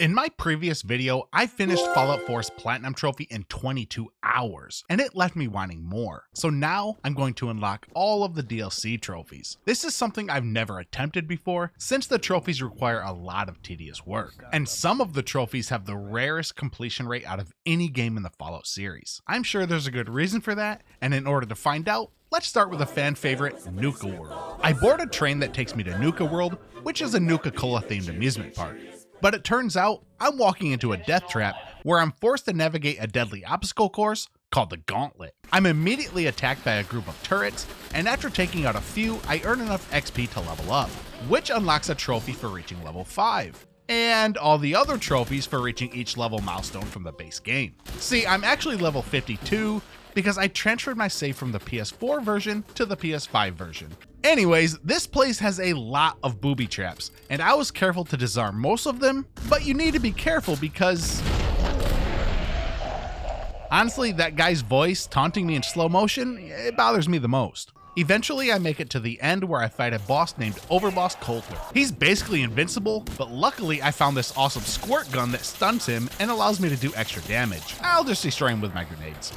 In my previous video, I finished Fallout 4's Platinum Trophy in 22 hours, and it left me wanting more. So now, I'm going to unlock all of the DLC trophies. This is something I've never attempted before, since the trophies require a lot of tedious work. And some of the trophies have the rarest completion rate out of any game in the Fallout series. I'm sure there's a good reason for that, and in order to find out, let's start with a fan favorite, Nuka World. I board a train that takes me to Nuka World, which is a Nuka-Cola themed amusement park. But it turns out, I'm walking into a death trap where I'm forced to navigate a deadly obstacle course called the Gauntlet. I'm immediately attacked by a group of turrets, and after taking out a few, I earn enough XP to level up, which unlocks a trophy for reaching level 5. And all the other trophies for reaching each level milestone from the base game. See, I'm actually level 52 because I transferred my save from the PS4 version to the PS5 version. Anyways, this place has a lot of booby traps, and I was careful to disarm most of them, but you need to be careful because honestly, that guy's voice taunting me in slow motion, it bothers me the most. Eventually, I make it to the end where I fight a boss named Overboss Coulter. He's basically invincible, but luckily I found this awesome squirt gun that stuns him and allows me to do extra damage. I'll just destroy him with my grenades.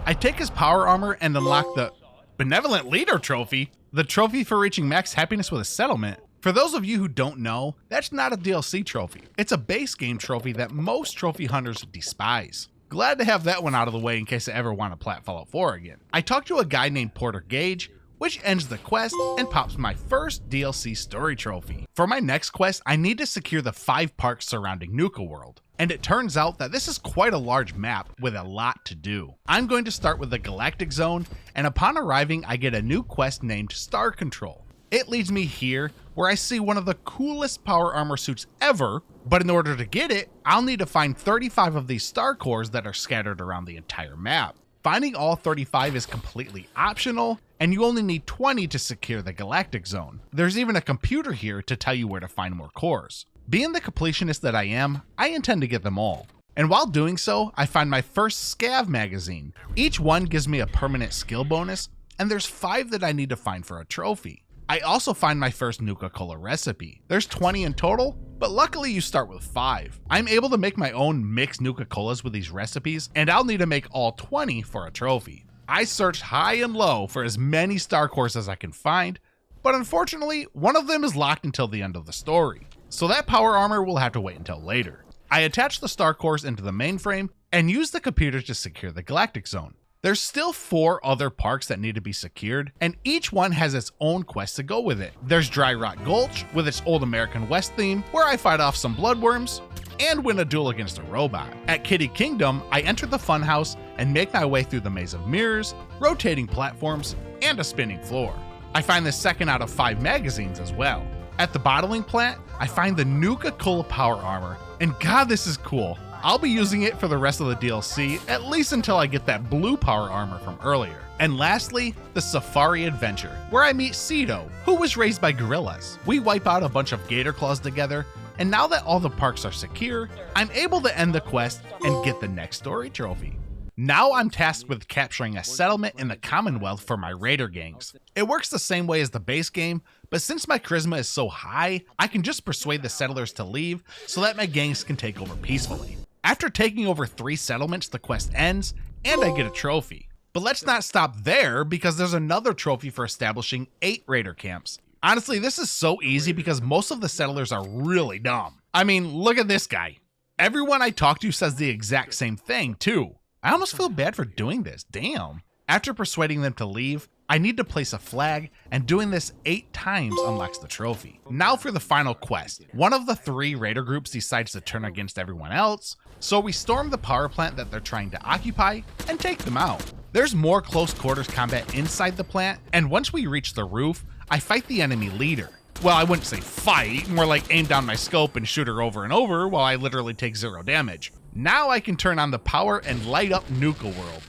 I take his power armor and unlock the Benevolent Leader trophy, the trophy for reaching max happiness with a settlement. For those of you who don't know, that's not a DLC trophy. It's a base game trophy that most trophy hunters despise. Glad to have that one out of the way in case I ever want to plat Fallout 4 again. I talked to a guy named Porter Gage, which ends the quest and pops my first DLC story trophy. For my next quest, I need to secure the 5 parks surrounding Nuka World. And it turns out that this is quite a large map with a lot to do. I'm going to start with the Galactic Zone, and upon arriving, I get a new quest named Star Control. It leads me here, where I see one of the coolest power armor suits ever, but in order to get it, I'll need to find 35 of these star cores that are scattered around the entire map. Finding all 35 is completely optional, and you only need 20 to secure the Galactic Zone. There's even a computer here to tell you where to find more cores. Being the completionist that I am, I intend to get them all. And while doing so, I find my first scav magazine. Each one gives me a permanent skill bonus, and there's 5 that I need to find for a trophy. I also find my first Nuka-Cola recipe. There's 20 in total, but luckily you start with 5. I'm able to make my own mixed Nuka-Colas with these recipes, and I'll need to make all 20 for a trophy. I searched high and low for as many star cores as I can find, but unfortunately, one of them is locked until the end of the story. So that power armor will have to wait until later. I attach the star cores into the mainframe and use the computer to secure the Galactic Zone. There's still 4 other parks that need to be secured, and each one has its own quest to go with it. There's Dry Rot Gulch with its old American West theme, where I fight off some bloodworms and win a duel against a robot. At Kitty Kingdom, I enter the funhouse and make my way through the maze of mirrors, rotating platforms, and a spinning floor. I find the second out of 5 magazines as well. At the bottling plant, I find the Nuka-Cola power armor, and god, this is cool. I'll be using it for the rest of the DLC, at least until I get that blue power armor from earlier. And lastly, the Safari Adventure, where I meet Cedo, who was raised by gorillas. We wipe out a bunch of gator claws together, and now that all the parks are secure, I'm able to end the quest and get the next story trophy. Now I'm tasked with capturing a settlement in the Commonwealth for my raider gangs. It works the same way as the base game, but since my charisma is so high, I can just persuade the settlers to leave so that my gangs can take over peacefully. After taking over 3 settlements, the quest ends, and I get a trophy. But let's not stop there, because there's another trophy for establishing 8 raider camps. Honestly, this is so easy because most of the settlers are really dumb. I mean, look at this guy. Everyone I talk to says the exact same thing, too. I almost feel bad for doing this, damn. After persuading them to leave, I need to place a flag, and doing this 8 times unlocks the trophy. Now for the final quest. One of the 3 raider groups decides to turn against everyone else, so we storm the power plant that they're trying to occupy and take them out. There's more close quarters combat inside the plant, and once we reach the roof, I fight the enemy leader. Well, I wouldn't say fight, more like aim down my scope and shoot her over and over while I literally take 0 damage. Now I can turn on the power and light up Nuka World.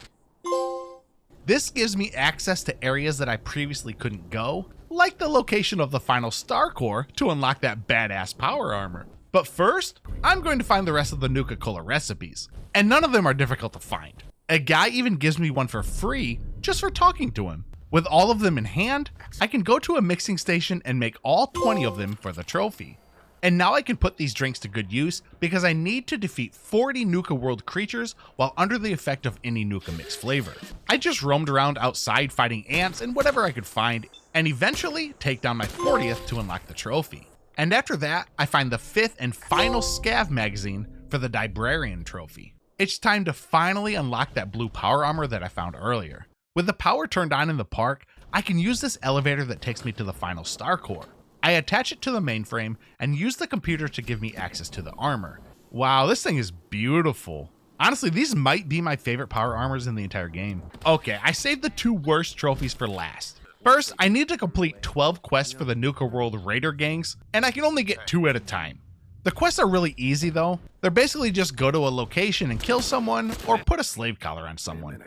This gives me access to areas that I previously couldn't go, like the location of the final star core to unlock that badass power armor. But first, I'm going to find the rest of the Nuka-Cola recipes, and none of them are difficult to find. A guy even gives me one for free just for talking to him. With all of them in hand, I can go to a mixing station and make all 20 of them for the trophy. And now I can put these drinks to good use because I need to defeat 40 Nuka World creatures while under the effect of any Nuka Mix flavor. I just roamed around outside fighting ants and whatever I could find, and eventually take down my 40th to unlock the trophy. And after that, I find the 5th and final Scav magazine for the Librarian trophy. It's time to finally unlock that blue power armor that I found earlier. With the power turned on in the park, I can use this elevator that takes me to the final star core. I attach it to the mainframe and use the computer to give me access to the armor. Wow, this thing is beautiful. Honestly, these might be my favorite power armors in the entire game. Okay, I saved the 2 worst trophies for last. First, I need to complete 12 quests for the Nuka World Raider gangs, and I can only get 2 at a time. The quests are really easy though. They're basically just go to a location and kill someone or put a slave collar on someone.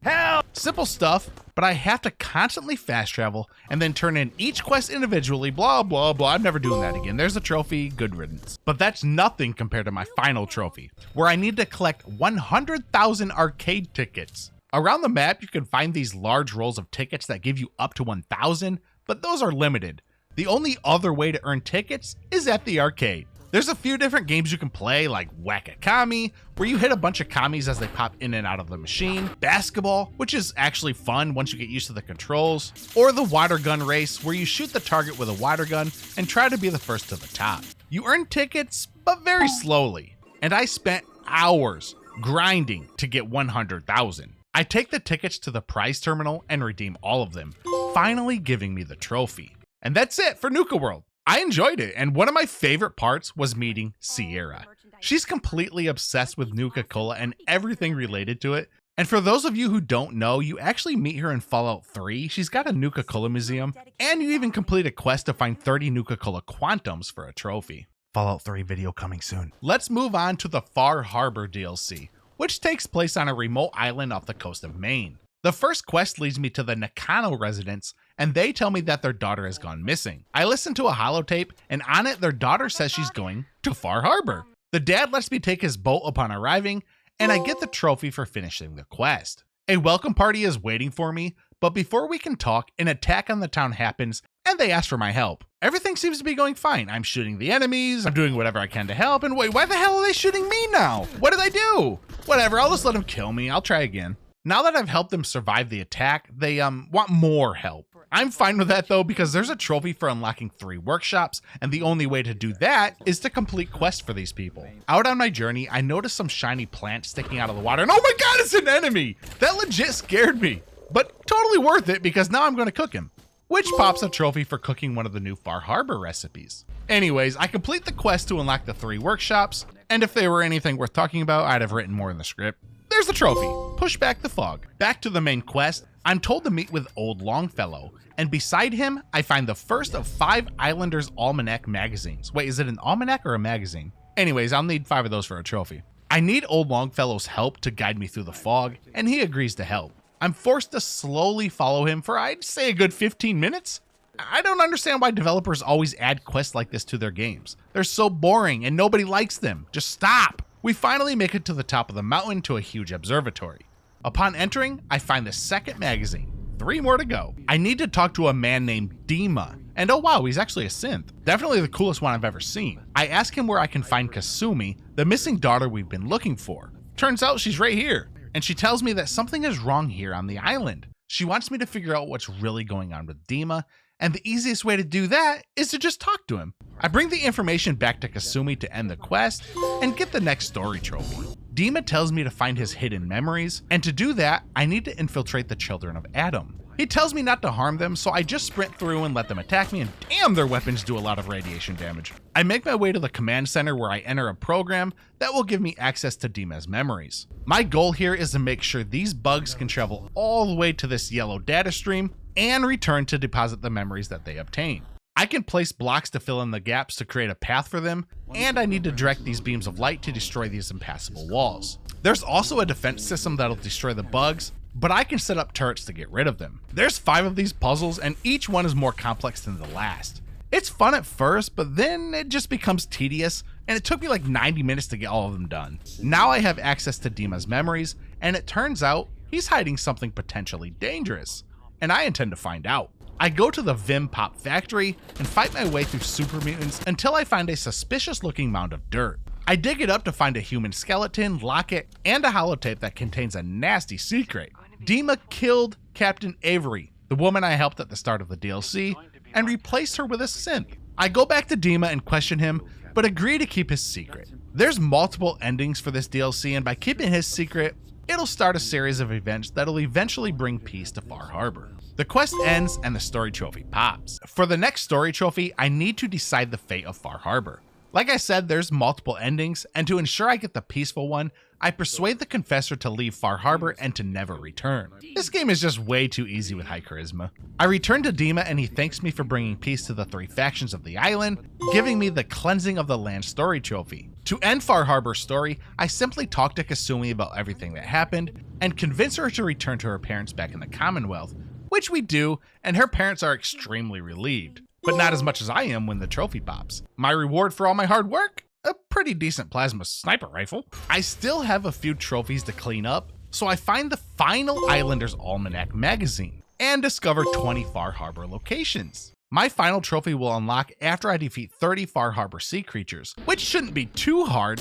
Hell! Simple stuff, but I have to constantly fast travel and then turn in each quest individually, blah, blah, blah. I'm never doing that again. There's a trophy, good riddance. But that's nothing compared to my final trophy, where I need to collect 100,000 arcade tickets. Around the map, you can find these large rolls of tickets that give you up to 1,000, but those are limited. The only other way to earn tickets is at the arcade. There's a few different games you can play, like Whack-A-Kami, where you hit a bunch of commies as they pop in and out of the machine, basketball, which is actually fun once you get used to the controls, or the water gun race, where you shoot the target with a water gun and try to be the first to the top. You earn tickets, but very slowly, and I spent hours grinding to get 100,000. I take the tickets to the prize terminal and redeem all of them, finally giving me the trophy. And that's it for Nuka World. I enjoyed it, and one of my favorite parts was meeting Sierra. She's completely obsessed with Nuka-Cola and everything related to it. And for those of you who don't know, you actually meet her in Fallout 3. She's got a Nuka-Cola museum, and you even complete a quest to find 30 Nuka-Cola Quantums for a trophy. Fallout 3 video coming soon. Let's move on to the Far Harbor DLC, which takes place on a remote island off the coast of Maine. The first quest leads me to the Nakano residence, and they tell me that their daughter has gone missing. I listen to a holotape, and on it, their daughter says she's going to Far Harbor. The dad lets me take his boat upon arriving, and I get the trophy for finishing the quest. A welcome party is waiting for me, but before we can talk, an attack on the town happens, and they ask for my help. Everything seems to be going fine. I'm shooting the enemies, I'm doing whatever I can to help, and wait, why the hell are they shooting me now? What did I do? Whatever, I'll just let them kill me. I'll try again. Now that I've helped them survive the attack, they want more help. I'm fine with that though, because there's a trophy for unlocking 3 workshops, and the only way to do that is to complete quests for these people. Out on my journey, I noticed some shiny plants sticking out of the water, and oh my god, it's an enemy! That legit scared me, but totally worth it because now I'm going to cook him, which pops a trophy for cooking one of the new Far Harbor recipes. Anyways, I complete the quest to unlock the 3 workshops, and if they were anything worth talking about, I'd have written more in the script. There's the trophy. Push back the fog. Back to the main quest, I'm told to meet with Old Longfellow, and beside him, I find the first of 5 Islanders Almanac magazines. Wait, is it an almanac or a magazine? Anyways, I'll need 5 of those for a trophy. I need Old Longfellow's help to guide me through the fog, and he agrees to help. I'm forced to slowly follow him for, I'd say, a good 15 minutes. I don't understand why developers always add quests like this to their games. They're so boring and nobody likes them. Just stop. We finally make it to the top of the mountain to a huge observatory. Upon entering, I find the second magazine. 3 more to go. I need to talk to a man named Dima. And oh wow, he's actually a synth. Definitely the coolest one I've ever seen. I ask him where I can find Kasumi, the missing daughter we've been looking for. Turns out she's right here. And she tells me that something is wrong here on the island. She wants me to figure out what's really going on with Dima, and the easiest way to do that is to just talk to him. I bring the information back to Kasumi to end the quest and get the next story trophy. Dima tells me to find his hidden memories, and to do that, I need to infiltrate the children of Adam. He tells me not to harm them, so I just sprint through and let them attack me, and damn, their weapons do a lot of radiation damage. I make my way to the command center where I enter a program that will give me access to Dima's memories. My goal here is to make sure these bugs can travel all the way to this yellow data stream and return to deposit the memories that they obtain. I can place blocks to fill in the gaps to create a path for them, and I need to direct these beams of light to destroy these impassable walls. There's also a defense system that'll destroy the bugs, but I can set up turrets to get rid of them. There's 5 of these puzzles, and each one is more complex than the last. It's fun at first, but then it just becomes tedious, and it took me like 90 minutes to get all of them done. Now I have access to Dima's memories, and it turns out he's hiding something potentially dangerous, and I intend to find out. I go to the Vim Pop factory and fight my way through super mutants until I find a suspicious looking mound of dirt. I dig it up to find a human skeleton, locket, and a holotape that contains a nasty secret. Dima killed Captain Avery, the woman I helped at the start of the DLC, and replaced her with a synth. I go back to Dima and question him, but agree to keep his secret. There's multiple endings for this DLC, and by keeping his secret, it'll start a series of events that'll eventually bring peace to Far Harbor. The quest ends and the story trophy pops. For the next story trophy, I need to decide the fate of Far Harbor. Like I said, there's multiple endings, and to ensure I get the peaceful one, I persuade the Confessor to leave Far Harbor and to never return. This game is just way too easy with high charisma. I return to Dima and he thanks me for bringing peace to the 3 factions of the island, giving me the Cleansing of the Land story trophy. To end Far Harbor's story, I simply talk to Kasumi about everything that happened, and convince her to return to her parents back in the Commonwealth, which we do, and her parents are extremely relieved. But not as much as I am when the trophy pops. My reward for all my hard work? A pretty decent plasma sniper rifle. I still have a few trophies to clean up, so I find the final Islanders Almanac magazine and discover 20 Far Harbor locations. My final trophy will unlock after I defeat 30 Far Harbor sea creatures, which shouldn't be too hard.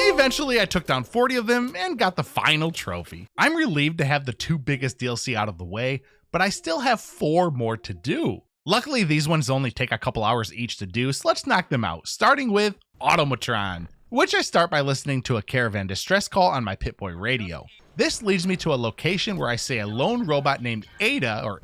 Eventually I took down 40 of them and got the final trophy. I'm relieved to have the 2 biggest DLC out of the way, but I still have 4 more to do. Luckily, these ones only take a couple hours each to do, so let's knock them out, starting with Automatron, which I start by listening to a caravan distress call on my Pip-Boy radio. This leads me to a location where I see a lone robot named Ada,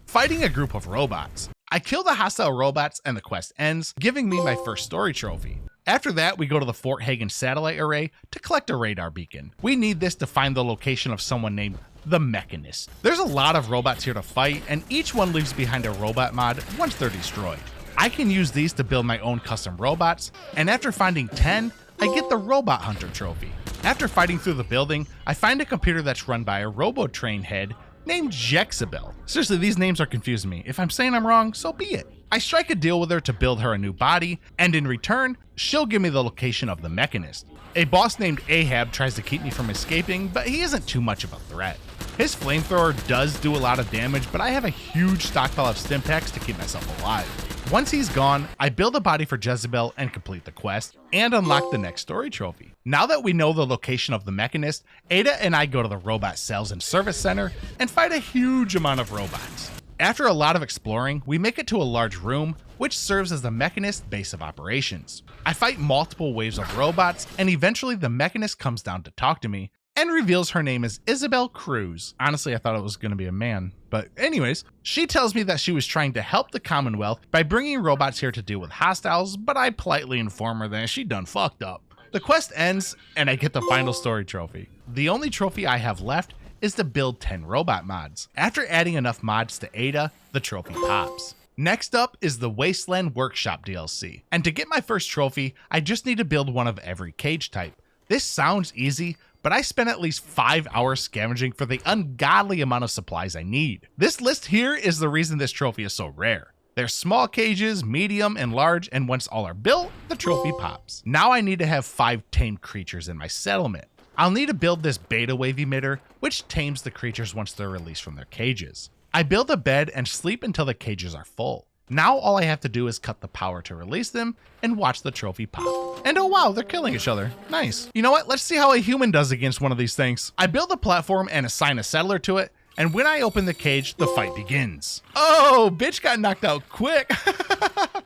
fighting a group of robots. I kill the hostile robots and the quest ends, giving me my first story trophy. After that, we go to the Fort Hagen satellite array to collect a radar beacon. We need this to find the location of someone named the Mechanist. There's a lot of robots here to fight, and each one leaves behind a robot mod once they're destroyed. I can use these to build my own custom robots, and after finding 10, I get the Robot Hunter trophy. After fighting through the building, I find a computer that's run by a Robotrain head named Jexabel. Seriously, these names are confusing me. If I'm saying I'm wrong, so be it. I strike a deal with her to build her a new body, and in return, she'll give me the location of the Mechanist. A boss named Ahab tries to keep me from escaping, but he isn't too much of a threat. His flamethrower does do a lot of damage, but I have a huge stockpile of stim packs to keep myself alive. Once he's gone, I build a body for Jezebel and complete the quest, and unlock the next story trophy. Now that we know the location of the Mechanist, Ada and I go to the Robot Sales and Service Center and fight a huge amount of robots. After a lot of exploring, we make it to a large room, which serves as the Mechanist base of operations. I fight multiple waves of robots, and eventually the Mechanist comes down to talk to me, and reveals her name is Isabel Cruz. Honestly, I thought it was going to be a man, but anyways, she tells me that she was trying to help the Commonwealth by bringing robots here to deal with hostiles, but I politely inform her that she done fucked up. The quest ends, and I get the final story trophy. The only trophy I have left is to build 10 robot mods. After adding enough mods to Ada, the trophy pops. Next up is the Wasteland Workshop DLC, and to get my first trophy, I just need to build one of every cage type. This sounds easy, but I spent at least 5 hours scavenging for the ungodly amount of supplies I need. This list here is the reason this trophy is so rare. There's small cages, medium, and large, and once all are built, the trophy pops. Now I need to have 5 tamed creatures in my settlement. I'll need to build this beta wave emitter, which tames the creatures once they're released from their cages. I build a bed and sleep until the cages are full. Now all I have to do is cut the power to release them and watch the trophy pop. And oh wow, they're killing each other. Nice. You know what? Let's see how a human does against one of these things. I build a platform and assign a settler to it, and when I open the cage, the fight begins. Oh, bitch got knocked out quick.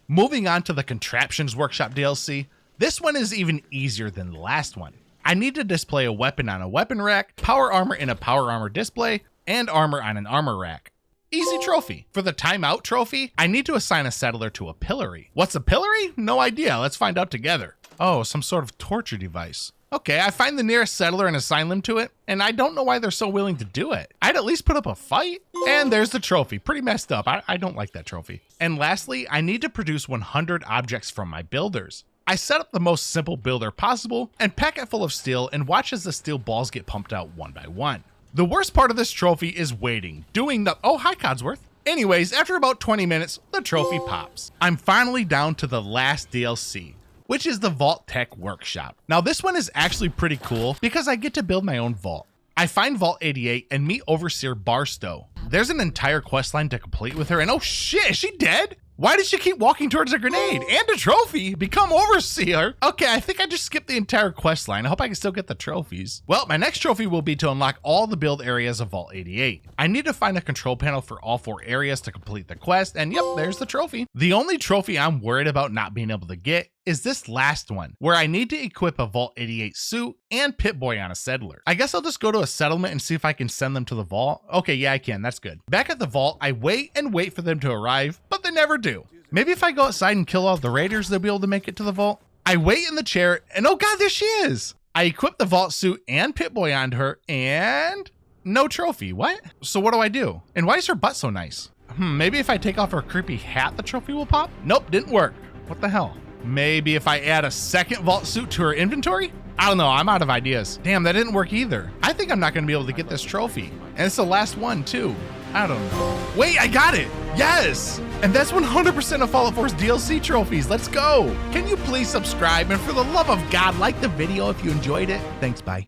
Moving on to the Contraptions Workshop DLC. This one is even easier than the last one. I need to display a weapon on a weapon rack, power armor in a power armor display, and armor on an armor rack. Easy trophy. For the timeout trophy, I need to assign a settler to a pillory. What's a pillory? No idea. Let's find out together. Oh, some sort of torture device. Okay, I find the nearest settler and assign them to it, and I don't know why they're so willing to do it. I'd at least put up a fight. And there's the trophy. Pretty messed up. I don't like that trophy. And lastly, I need to produce 100 objects from my builders. I set up the most simple builder possible and pack it full of steel and watch as the steel balls get pumped out one by one. The worst part of this trophy is waiting, doing the— oh, hi Codsworth. Anyways, after about 20 minutes, the trophy pops. I'm finally down to the last DLC, which is the Vault Tech Workshop. Now this one is actually pretty cool because I get to build my own vault. I find Vault 88 and meet Overseer Barstow. There's an entire quest line to complete with her, and oh shit, is she dead? Why did she keep walking towards a grenade and a trophy? Become overseer. Okay, I think I just skipped the entire quest line. I hope I can still get the trophies. Well, my next trophy will be to unlock all the build areas of Vault 88. I need to find a control panel for all 4 areas to complete the quest, and yep, there's the trophy. The only trophy I'm worried about not being able to get is this last one, where I need to equip a Vault 88 suit and Pip-Boy on a settler. I guess I'll just go to a settlement and see if I can send them to the vault. Okay, yeah, I can. That's good. Back at the vault, I wait and wait for them to arrive, but they never do. Maybe if I go outside and kill all the raiders, they'll be able to make it to the vault. I wait in the chair, and oh god, there she is! I equip the vault suit and Pip-Boy onto her, and no trophy. What? So what do I do? And why is her butt so nice? Maybe if I take off her creepy hat, the trophy will pop? Nope, didn't work. What the hell? Maybe if I add a second vault suit to her inventory? I don't know, I'm out of ideas. Damn, that didn't work either. I think I'm not gonna be able to get this trophy. And it's the last one too. I don't know. Wait, I got it! Yes! And that's 100% of Fallout 4's DLC trophies. Let's go! Can you please subscribe? And for the love of God, like the video if you enjoyed it. Thanks, bye.